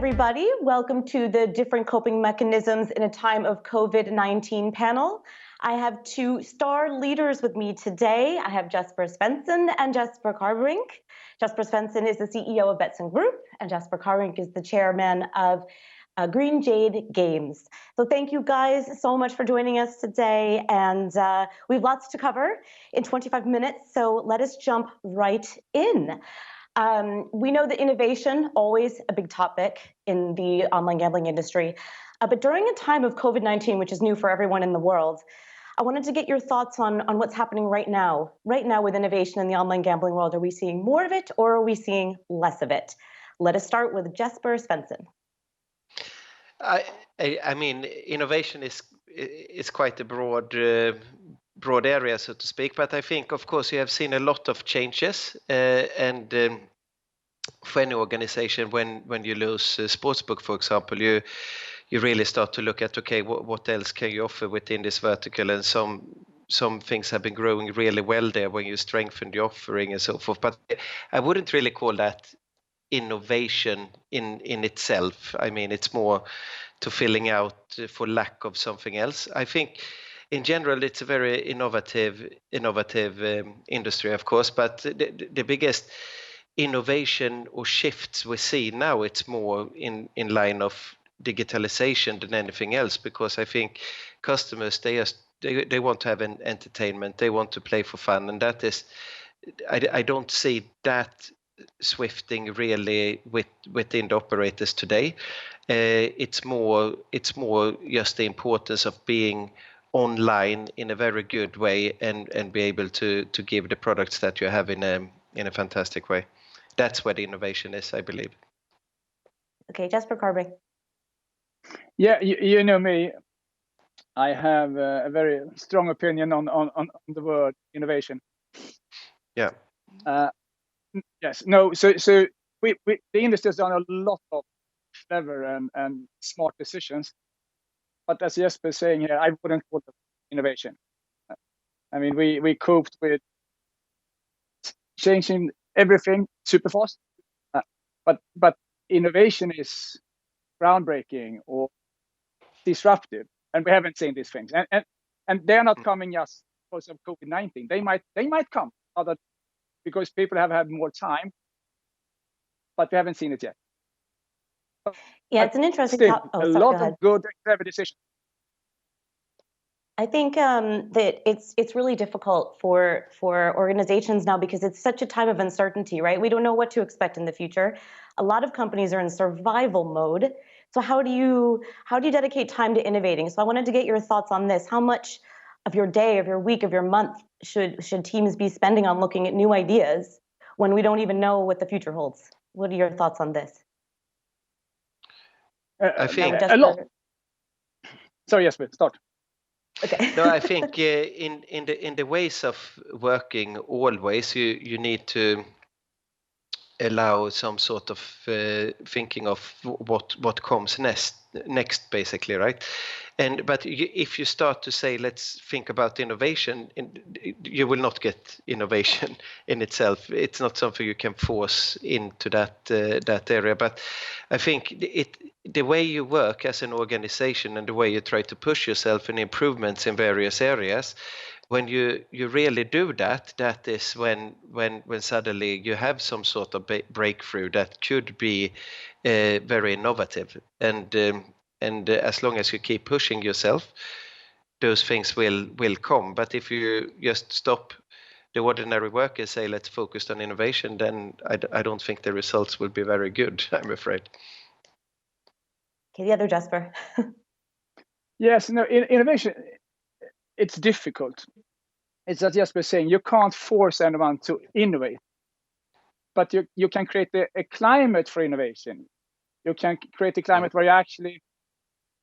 everybody. Welcome to the Different Coping Mechanisms in a Time of COVID-19 panel. I have two star leaders with me today. I have Jesper Svensson and Jesper Kärrbrink. Jesper Svensson is the CEO of Betsson Group, and Jesper Kärrbrink is the chairman of Green Jade Games. So thank you guys so much for joining us today, and we have lots to cover in 25 minutes, so let us jump right in. We know that innovation, always a big topic in the online gambling industry, but during a time of COVID-19, which is new for everyone in the world, I wanted to get your thoughts on what's happening right now with innovation in the online gambling world. Are we seeing more of it or are we seeing less of it? Let us start with Jesper Svensson. I mean, innovation is quite a broad area, so to speak. But I think, of course, you have seen a lot of changes, and for any organization, when you lose sportsbook, for example, you really start to look at, okay, what else can you offer within this vertical? And some things have been growing really well there when you strengthen the offering and so forth. But I wouldn't really call that innovation in itself. I mean, it's more to filling out for lack of something else. I think in general it's a very innovative industry, of course, but the biggest innovation or shifts we see now, it's more in line of digitalization than anything else, because I think customers, they want to have an entertainment, they want to play for fun, and that is, I don't see that swifting really within the operators today. It's more just the importance of being online in a very good way and be able to give the products that you have in a fantastic way. That's where the innovation is, I believe. Okay, Jesper Kärrbrink. Yeah, you know me. I have a very strong opinion on the word innovation. Yeah. Yes. No. So we the industry has done a lot of clever and smart decisions, but as Jesper is saying here, I wouldn't call it innovation. I mean, we coped with changing everything super fast, but innovation is groundbreaking or disruptive, and we haven't seen these things, and they're not coming just because of COVID-19. They might come because people have had more time, but we haven't seen it yet. Yeah, it's an interesting topic. A lot of good, clever decisions. I think that it's really difficult for organizations now because it's such a time of uncertainty, right? We don't know what to expect in the future. A lot of companies are in survival mode. So how do you dedicate time to innovating? So I wanted to get your thoughts on this. How much of your day, of your week, of your month should teams be spending on looking at new ideas when we don't even know what the future holds? What are your thoughts on this? I think a lot. Sorry, Jesper, start. Okay. No, I think in the ways of working always, you need to allow some sort of thinking of what comes next basically, right? But if you start to say, let's think about innovation, you will not get innovation in itself. It's not something you can force into that area. But I think the way you work as an organization and the way you try to push yourself in improvements in various areas, when you really do that is when suddenly you have some sort of breakthrough that could be very innovative, and as long as you keep pushing yourself, those things will come. But if you just stop the ordinary work and say let's focus on innovation, then I don't think the results will be very good, I'm afraid. Okay, the other Jesper. Yes, no, innovation, it's difficult. It's as Jesper saying, you can't force anyone to innovate, but you can create a climate for innovation. You can create a climate where you actually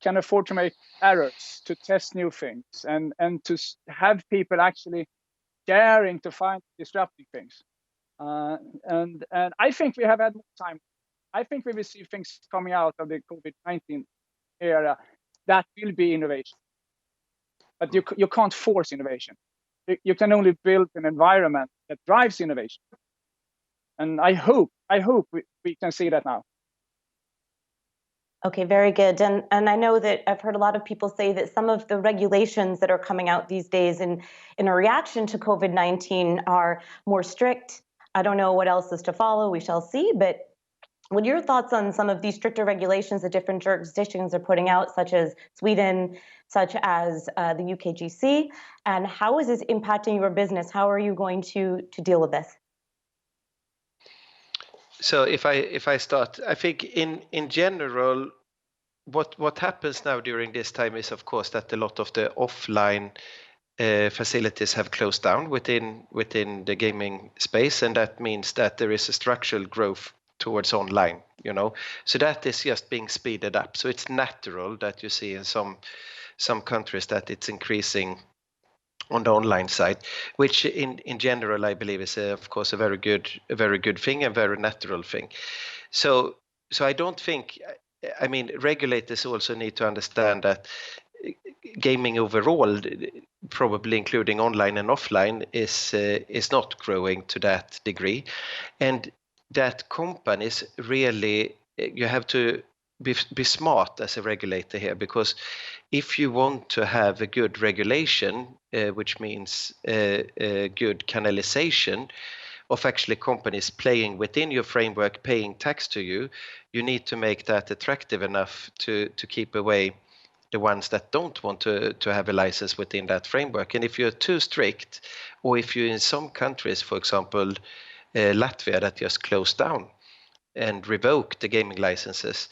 can afford to make errors, to test new things, and to have people actually daring to find disrupting things. And I think we have had more time. I think we will see things coming out of the COVID-19 era that will be innovation. But you can't force innovation. You can only build an environment that drives innovation. And I hope we can see that now. Okay, very good. And I know that I've heard a lot of people say that some of the regulations that are coming out these days in a reaction to COVID-19 are more strict. I don't know what else is to follow. We shall see. But what are your thoughts on some of these stricter regulations that different jurisdictions are putting out, such as Sweden, such as the UKGC? And how is this impacting your business? How are you going to deal with this? So if I start, I think in general, what happens now during this time is, of course, that a lot of the offline facilities have closed down within the gaming space, and that means that there is a structural growth towards online. So that is just being speeded up. So it's natural that you see in some countries that it's increasing on the online side, which in general I believe is of course a very good thing, a very natural thing. So I don't think, I mean, regulators also need to understand that gaming overall, probably including online and offline, is not growing to that degree, and that companies really, you have to be smart as a regulator here, because if you want to have a good regulation, which means good canalization of actually companies playing within your framework, paying tax to you, you need to make that attractive enough to keep away the ones that don't want to have a license within that framework. And if you're too strict, or if you in some countries, for example, Latvia, that just closed down and revoke the gaming licenses,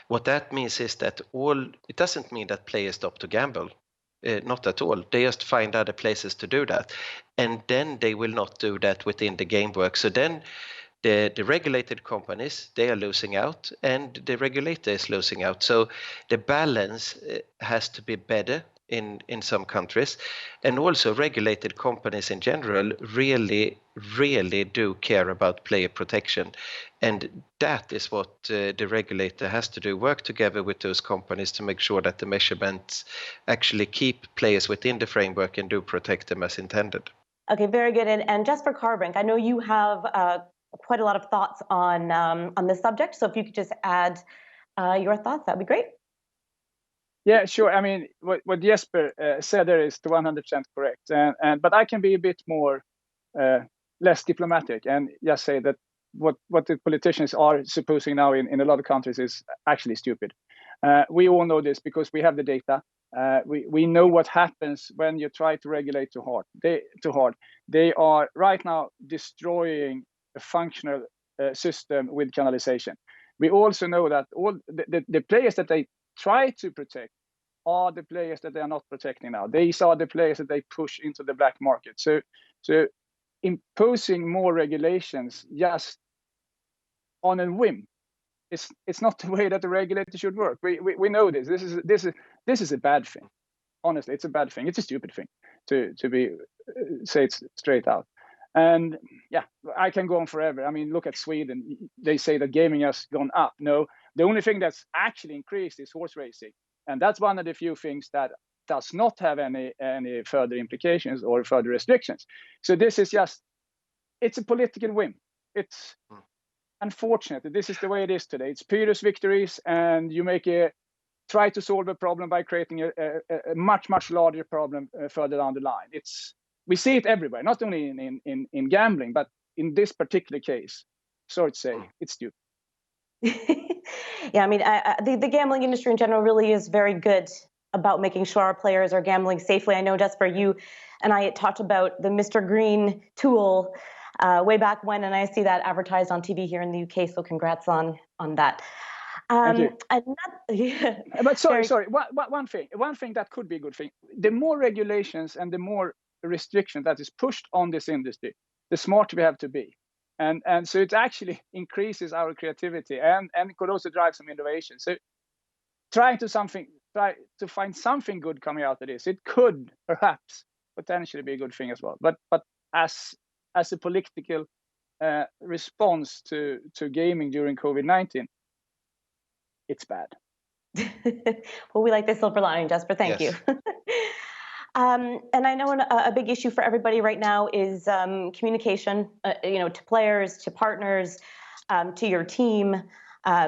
what that means is that it doesn't mean that players stop to gamble. Not at all. They just find other places to do that. And then they will not do that within the game work. So then the regulated companies, they are losing out, and the regulator is losing out. So the balance has to be better in some countries. And also regulated companies in general really do care about player protection. And that is what the regulator has to do, work together with those companies to make sure that the measurements actually keep players within the framework and do protect them as intended. Okay, very good. And Jesper Kärrbrink, I know you have quite a lot of thoughts on this subject. So if you could just add your thoughts, that'd be great. Yeah, sure. I mean, what Jesper said there is 100% correct. But I can be a bit more less diplomatic and just say that what the politicians are supposing now in a lot of countries is actually stupid. We all know this because we have the data. We know what happens when you try to regulate too hard. They are right now destroying a functional system with canalization. We also know that all the players that they try to protect are the players that they are not protecting now. These are the players that they push into the black market. So imposing more regulations just on a whim, it's not the way that the regulator should work. We know this. This is a bad thing. Honestly, it's a bad thing. It's a stupid thing to say it straight out. And yeah, I can go on forever. I mean, look at Sweden. They say that gaming has gone up. No, the only thing that's actually increased is horse racing. And that's one of the few things that does not have any further implications or further restrictions. So this is it's a political whim. It's unfortunate that this is the way it is today. It's Pyrrhus victories, and you try to solve a problem by creating a much larger problem further down the line. We see it everywhere, not only in gambling, but in this particular case. Sorry to say, it's stupid. Yeah, I mean, the gambling industry in general really is very good about making sure our players are gambling safely. I know, Jesper, you and I talked about the Mr. Green tool way back when, and I see that advertised on TV here in the UK. So congrats on that. Thank you. But sorry. One thing that could be a good thing. The more regulations and the more restriction that is pushed on this industry, the smarter we have to be. And so it actually increases our creativity and could also drive some innovation. So try to find something good coming out of this. It could perhaps potentially be a good thing as well. But as a political response to gaming during COVID-19, it's bad. Well, we like the silver lining, Jesper. Thank you. And I know a big issue for everybody right now is communication, to players, to partners, to your team.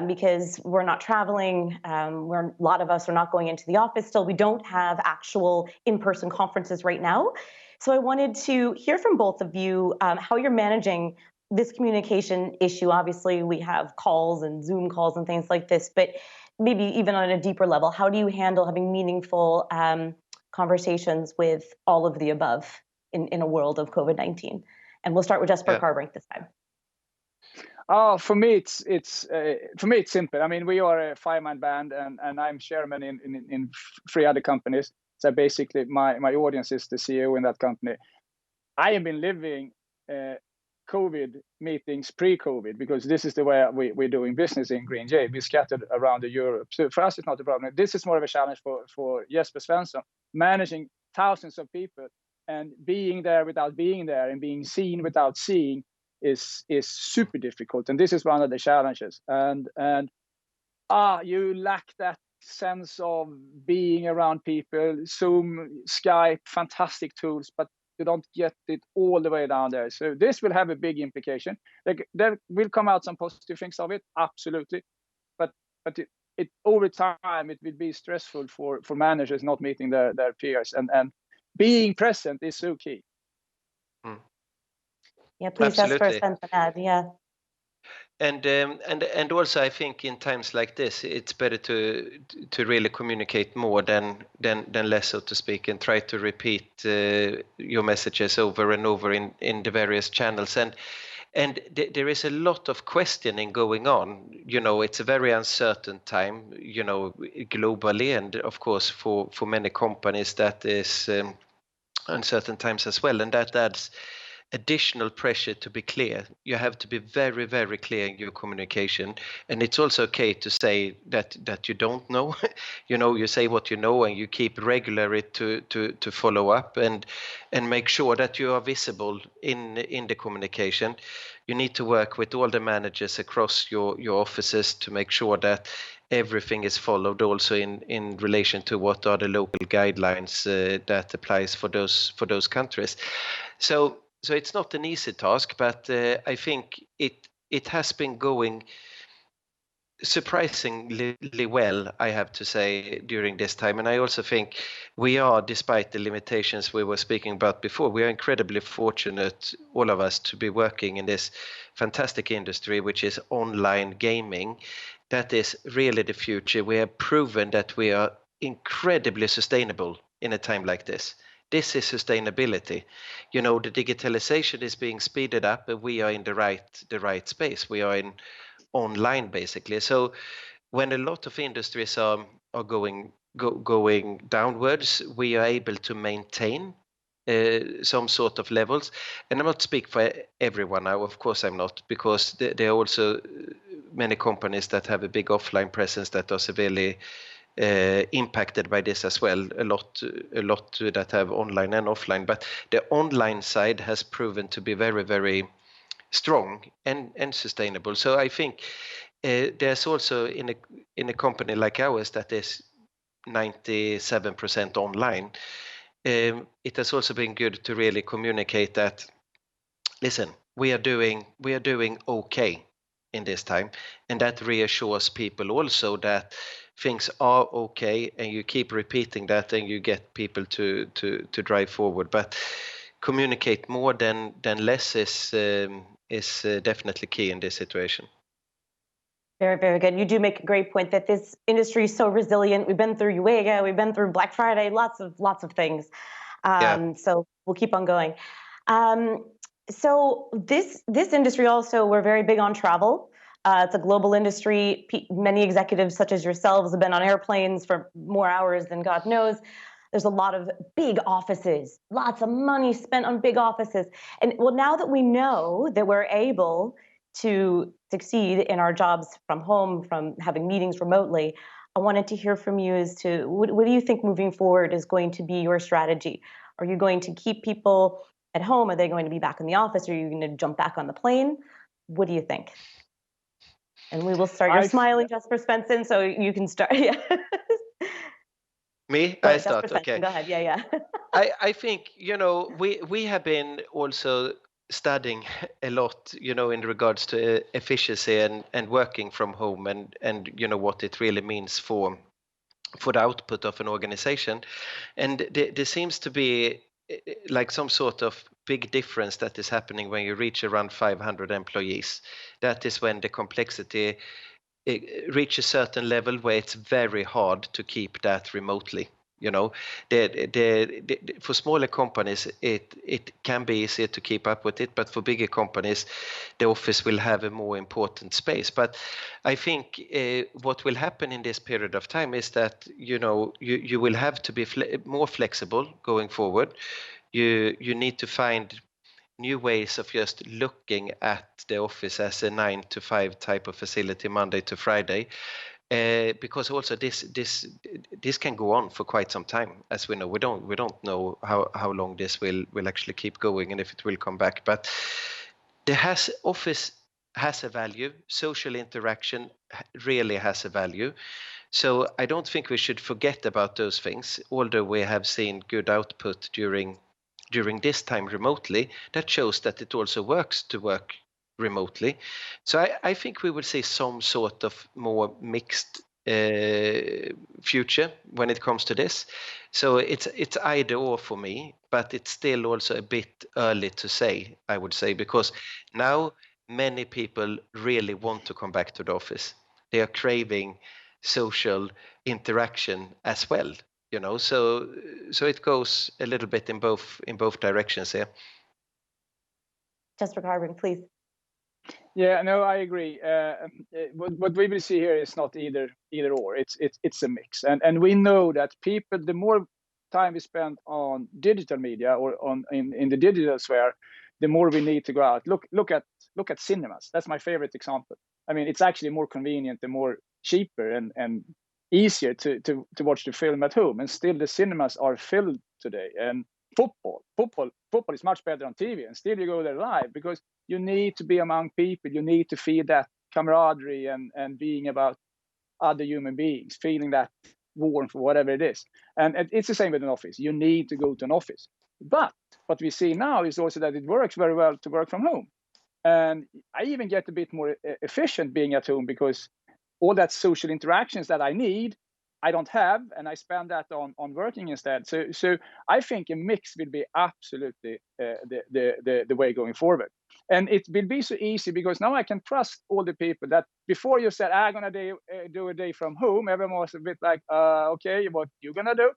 because we're not traveling. A lot of us are not going into the office still. We don't have actual in-person conferences right now. So I wanted to hear from both of you how you're managing this communication issue. Obviously, we have calls and Zoom calls and things like this, but maybe even on a deeper level, how do you handle having meaningful conversations with all of the above in a world of COVID-19? And we'll start with Jesper Kärrbrink this time. For me, it's simple. I mean, we are a 5-man band, and I'm chairman in 3 other companies. So basically, my audience is the CEO in that company. I have been living COVID meetings pre-COVID, because this is the way we're doing business in Green Jade. We scattered around Europe. So for us, it's not a problem. This is more of a challenge for Jesper Svensson, managing thousands of people and being there without being there, and being seen without seeing is super difficult. And this is one of the challenges. And you lack that sense of being around people. Zoom, Skype, fantastic tools, but you don't get it all the way down there. So this will have a big implication. There will come out some positive things of it, absolutely. But it over time, it will be stressful for managers not meeting their peers. And being present is so key. Yeah, please, Jesper, Svensson, add. Yeah. And also, I think in times like this, it's better to really communicate more than less, so to speak, and try to repeat your messages over and over in the various channels. And there is a lot of questioning going on. You know, it's a very uncertain time, you know, globally, and of course for many companies that is uncertain times as well, and that adds additional pressure to be clear. You have to be very, very clear in your communication, and it's also okay to say that you don't know. You know, you say what you know, and you keep regularly to follow up and make sure that you are visible in the communication. You need to work with all the managers across your offices to make sure that everything is followed, also in relation to what are the local guidelines that applies for those countries. So it's not an easy task, but I think it has been going surprisingly well, I have to say, during this time. And I also think we are, despite the limitations we were speaking about before, we are incredibly fortunate, all of us, to be working in this fantastic industry, which is online gaming. That is really the future. We have proven that we are incredibly sustainable in a time like this. This is sustainability. You know, the digitalization is being speeded up, and we are in the right space. We are in online, basically. So when a lot of industries are going downwards, we are able to maintain some sort of levels. And I'm not speaking for everyone now, of course I'm not, because there are also many companies that have a big offline presence that are severely impacted by this as well, a lot that have online and offline. But the online side has proven to be very, very strong and sustainable. So I think there's also in a company like ours that is 97% online, it has also been good to really communicate that, listen, we are doing okay in this time, and that reassures people also that things are okay, and you keep repeating that, and you get people to drive forward. But communicate more than less is definitely key in this situation. Very, very good. You do make a great point that this industry is so resilient. We've been through UEGA, we've been through Black Friday, lots of things. So we'll keep on going. So this industry also, we're very big on travel. It's a global industry. Many executives such as yourselves have been on airplanes for more hours than God knows. There's a lot of big offices, lots of money spent on big offices. And well, now that we know that we're able to succeed in our jobs from home, from having meetings remotely, I wanted to hear from you as to what do you think moving forward is going to be your strategy? Are you going to keep people at home? Are they going to be back in the office? Are you going to jump back on the plane? What do you think? And we will start. You're smiling, Jesper Svensson, so you can start. Yeah. Me? I start. Okay. Go ahead. Yeah. I think, you know, we have been also studying a lot, in regards to efficiency and working from home and what it really means for the output of an organization. And there seems to be like some sort of big difference that is happening when you reach around 500 employees. That is when the complexity reach a certain level where it's very hard to keep that remotely. For smaller companies, it can be easier to keep up with it, but for bigger companies, the office will have a more important space. But I think what will happen in this period of time is that you will have to be more flexible going forward. You need to find new ways of just looking at the office as a 9 to 5 type of facility, Monday to Friday. Because also this can go on for quite some time, as we know. We don't know how long this will actually keep going and if it will come back. But office has a value. Social interaction really has a value. So I don't think we should forget about those things. Although we have seen good output during this time remotely, that shows that it also works to work remotely. So I think we will see some sort of more mixed future when it comes to this. So it's either or for me, but it's still also a bit early to say, I would say, because now many people really want to come back to the office. They are craving social interaction as well. So it goes a little bit in both directions here. Jesper Kärrbrink, please. Yeah, no, I agree. What we will see here is not either or. It's a mix, and we know that people, the more time we spend on digital media or in the digital sphere, the more we need to go out. Look at cinemas. That's my favorite example. I mean, it's actually more convenient, the more cheaper and easier to watch the film at home, and still the cinemas are filled today. And football is much better on TV, and still you go there live because you need to be among people. You need to feel that camaraderie and being about other human beings, feeling that warmth or whatever it is. And it's the same with an office. You need to go to an office. But what we see now is also that it works very well to work from home. And I even get a bit more efficient being at home because all that social interactions that I need, I don't have, and I spend that on working instead. So I think a mix will be absolutely the way going forward. And it will be so easy because now I can trust all the people that before you said, I'm going to do a day from home, everyone was a bit like, okay, what you going to do?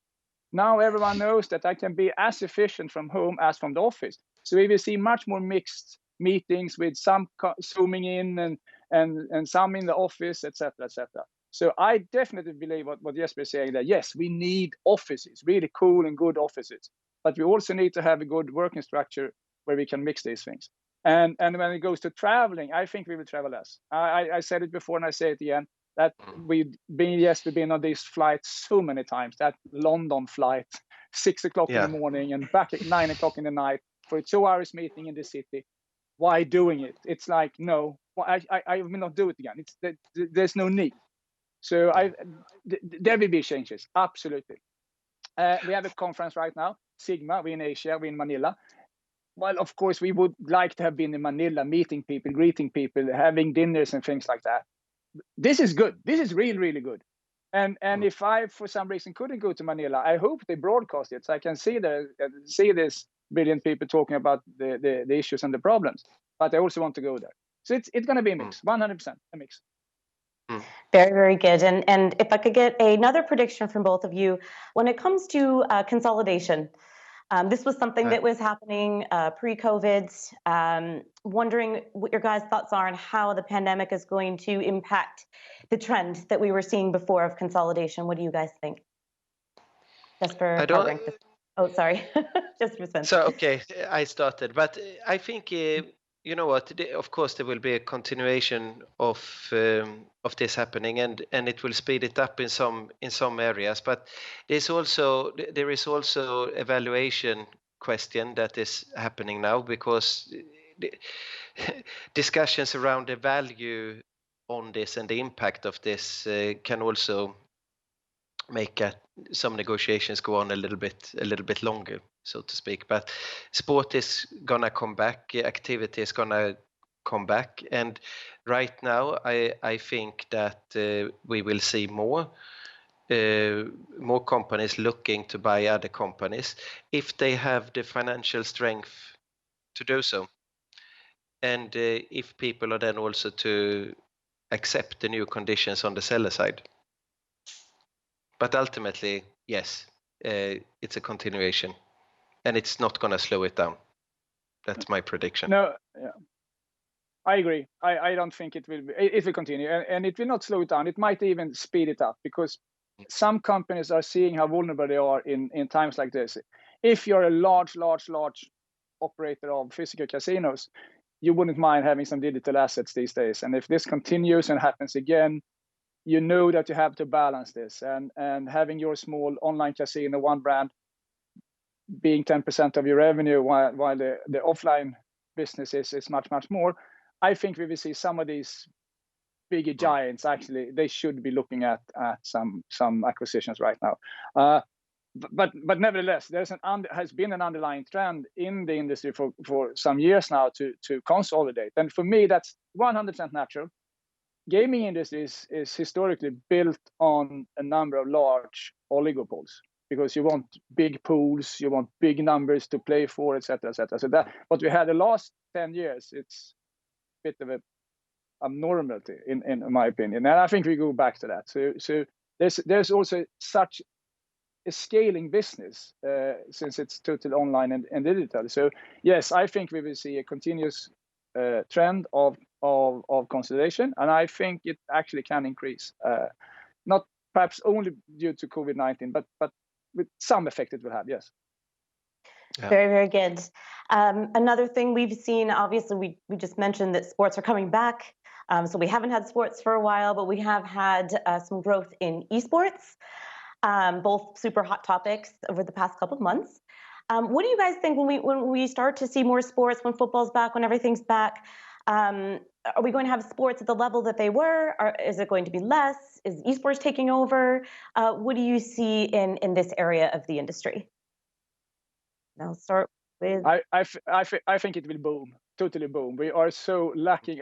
Now everyone knows that I can be as efficient from home as from the office. So we will see much more mixed meetings with some zooming in and some in the office, etc., etc. So I definitely believe what Jesper is saying, that yes, we need offices, really cool and good offices, but we also need to have a good working structure where we can mix these things. And when it goes to traveling, I think we will travel less. I said it before and I say it again, that we've been on these flights so many times, that London flight, 6 o'clock in the morning and back at 9 o'clock in the night for a 2 hours meeting in the city. Why doing it? It's like, no, I will not do it again. There's no need. So there will be changes, absolutely. We have a conference right now, SiGMA, we're in Asia, we're in Manila. Well, of course, we would like to have been in Manila, meeting people, greeting people, having dinners and things like that. This is good. This is really, really good. And if I, for some reason, couldn't go to Manila, I hope they broadcast it so I can see this brilliant people talking about the issues and the problems. But I also want to go there. So it's going to be a mix, 100% a mix. Very, very good. And if I could get another prediction from both of you, when it comes to consolidation, this was something that was happening pre-COVID. Wondering what your guys' thoughts are on how the pandemic is going to impact the trend that we were seeing before of consolidation. What do you guys think? Jesper, oh, sorry, Jesper Svensson. So, okay, I started, but I think you know what? Of course, there will be a continuation of this happening, and it will speed it up in some areas. But there is also a valuation question that is happening now, because discussions around the value on this and the impact of this can also make some negotiations go on a little bit longer. so to speak. But sport is gonna come back, activity is gonna come back, and right now I think that we will see more companies looking to buy other companies if they have the financial strength to do so, and if people are then also to accept the new conditions on the seller side. But ultimately, yes, it's a continuation, and it's not going to slow it down. That's my prediction. No, yeah. I agree. I don't think it will be. It will continue, and it will not slow it down. It might even speed it up, because some companies are seeing how vulnerable they are in times like this. If you're a large operator of physical casinos, you wouldn't mind having some digital assets these days. And if this continues and happens again, you know that you have to balance this. And having your small online casino, one brand, being 10% of your revenue, while the offline business is much more. I think we will see some of these bigger giants, actually, they should be looking at some acquisitions right now. But nevertheless, has been an underlying trend in the industry for some years now to consolidate. And for me, that's 100% natural. Gaming industry is historically built on a number of large oligopols, because you want big pools, you want big numbers to play for, etc. So that what we had the last 10 years, it's a bit of a abnormality in my opinion, and I think we go back to that. So there's also such a scaling business since it's totally online and digital. So yes, I think we will see a continuous trend of consolidation, and I think it actually can increase. Not perhaps only due to COVID-19, but with some effect it will have. Yes. Yeah. Very, very good. Another thing we've seen, obviously, we just mentioned that sports are coming back. So we haven't had sports for a while, but we have had some growth in esports, both super hot topics over the past couple of months. What do you guys think when we start to see more sports, when football's back, when everything's back? Are we going to have sports at the level that they were? Or is it going to be less? Is esports taking over? What do you see in this area of the industry? I'll start with. I think it will boom, totally boom. We are so lacking.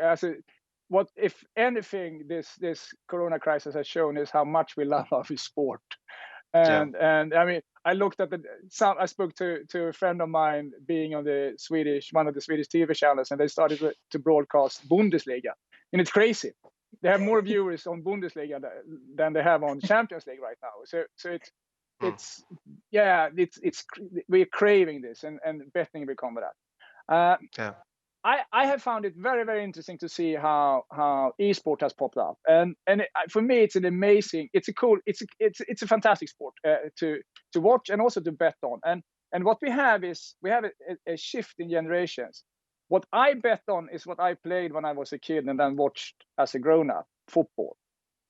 What if anything this Corona crisis has shown is how much we love our sport. And I mean, I looked at I spoke to a friend of mine being on one of the Swedish TV channels, and they started to broadcast Bundesliga, and it's crazy. They have more viewers on Bundesliga than they have on Champions League right now. So it's we're craving this, and betting will come with that. I have found it very, very interesting to see how esport has popped up, and for me it's an amazing, it's a fantastic sport to watch and also to bet on. And what we have is a shift in generations. What I bet on is what I played when I was a kid and then watched as a grown up, football,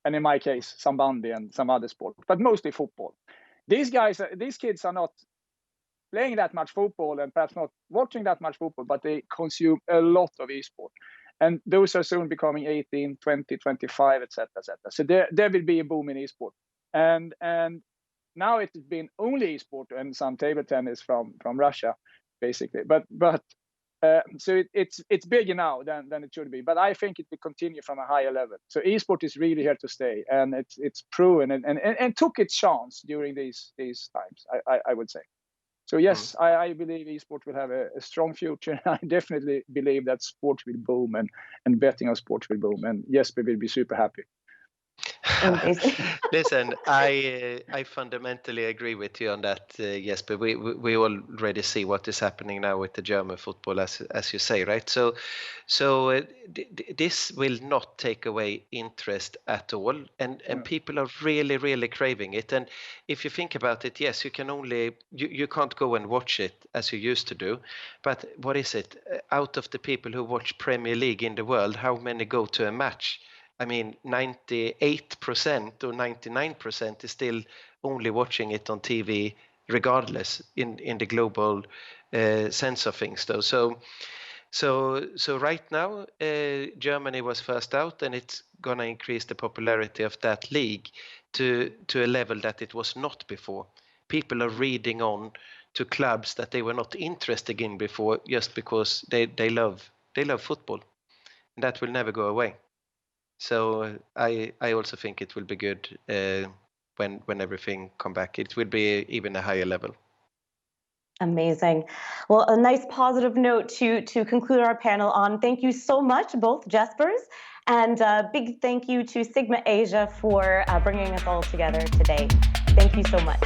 and in my case some bandy and some other sport, but mostly football. These kids are not playing that much football and perhaps not watching that much football, but they consume a lot of esport. And those are soon becoming 18, 20, 25, etc. So there will be a boom in esport. And now it's been only esport and some table tennis from Russia, basically. But so it's bigger now than it should be. But I think it will continue from a higher level. So esport is really here to stay, and it's proven and took its chance during these times, I would say. So yes, I believe esport will have a strong future. I definitely believe that sports will boom and betting on sports will boom. And Jesper will be super happy. Listen, I fundamentally agree with you on that, Jesper. We already see what is happening now with the German football, as you say, right? So this will not take away interest at all, and people are really, really craving it. And if you think about it, yes, you can't go and watch it as you used to do. But what is it? Out of the people who watch Premier League in the world, how many go to a match? I mean, 98% or 99% is still only watching it on TV, regardless in the global sense of things, though. So right now, Germany was first out, and it's gonna increase the popularity of that league to a level that it was not before. People are reading on to clubs that they were not interested in before, just because they love football. And that will never go away. So I also think it will be good when everything come back. It will be even a higher level. Amazing. Well, a nice positive note to conclude our panel on. Thank you so much, both Jespers, and a big thank you to SiGMA Asia for bringing us all together today. Thank you so much.